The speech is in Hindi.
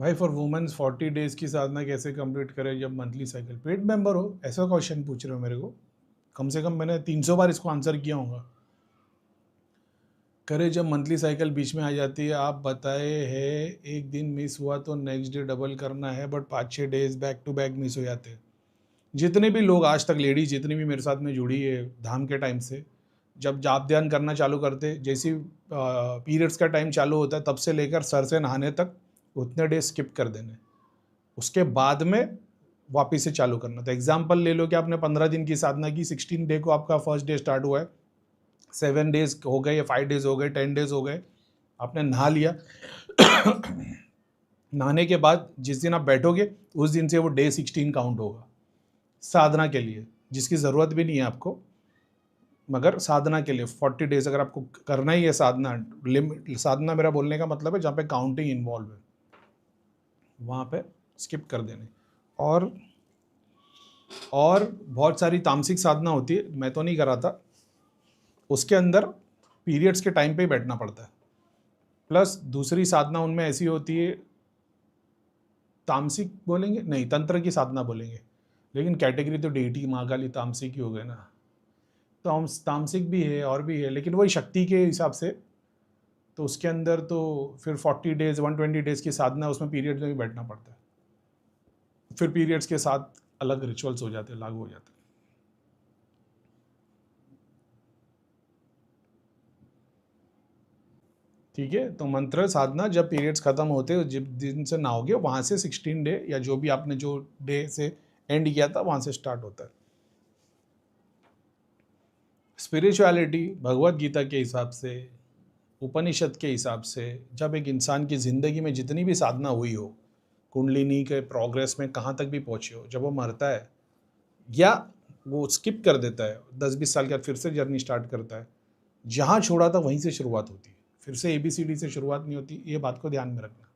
भाई फॉर वुमेन्स 40 डेज की साधना कैसे कंप्लीट करें जब मंथली साइकिल, पेड मेंबर हो, ऐसा क्वेश्चन पूछ रहे हो मेरे को। कम से कम मैंने 300 बार इसको आंसर किया होगा। करे जब मंथली साइकिल बीच में आ जाती है, आप बताए है एक दिन मिस हुआ तो नेक्स्ट डे डबल करना है, but 5-6 days back to back miss हो जाते हैं। जितने भी लोग आज तक, लेडीज जितनी भी मेरे साथ में जुड़ी है धाम के टाइम से, जब जाप ध्यान करना चालू करते, जैसी पीरियड्स का टाइम चालू होता है तब से लेकर सर से नहाने तक उतने डेज स्किप कर देने, उसके बाद में वापस से चालू करना। तो एग्जाम्पल ले लो कि आपने 15 दिन की साधना की, 16 डे को आपका फर्स्ट डे स्टार्ट हुआ है, 7 डेज हो गए या 5 डेज हो गए, 10 डेज हो गए, आपने नहा लिया। नहाने के बाद जिस दिन आप बैठोगे उस दिन से वो डे 16 काउंट होगा साधना के लिए, जिसकी ज़रूरत भी नहीं है आपको, मगर साधना के लिए 40 डेज अगर आपको करना ही है साधना, लिमिट साधना मेरा बोलने का मतलब है जहाँ पे काउंटिंग इन्वॉल्व है, वहाँ पे स्किप कर देने। और बहुत सारी तामसिक साधना होती है, मैं तो नहीं करा था, उसके अंदर पीरियड्स के टाइम पे ही बैठना पड़ता है। प्लस दूसरी साधना उनमें ऐसी होती है, तामसिक बोलेंगे नहीं, तंत्र की साधना बोलेंगे, लेकिन कैटेगरी तो डेटी महाकाली तामसिक ही हो गए ना। तो तामसिक भी है और भी है, लेकिन वही शक्ति के हिसाब से। तो उसके अंदर तो फिर 40 डेज 120 डेज की साधना, उसमें पीरियड में भी बैठना पड़ता है। फिर पीरियड्स के साथ अलग रिचुअल्स हो जाते हैं, लागू हो जाते हैं। ठीक है, तो मंत्र साधना जब पीरियड्स खत्म होते हैं, जिस दिन से नहाओगे वहाँ से 16 डे या जो भी आपने जो डे से एंड किया था वहाँ से स्टार्ट होता है। स्पिरिचुअलिटी भगवत गीता के हिसाब से, उपनिषद के हिसाब से, जब एक इंसान की ज़िंदगी में जितनी भी साधना हुई हो, कुंडलिनी के प्रोग्रेस में कहाँ तक भी पहुँचे हो, जब वो मरता है या वो स्किप कर देता है 10-20 साल के बाद, फिर से जर्नी स्टार्ट करता है, जहाँ छोड़ा था वहीं से शुरुआत होती है, फिर से ABCD से शुरुआत नहीं होती। ये बात को ध्यान में रखना।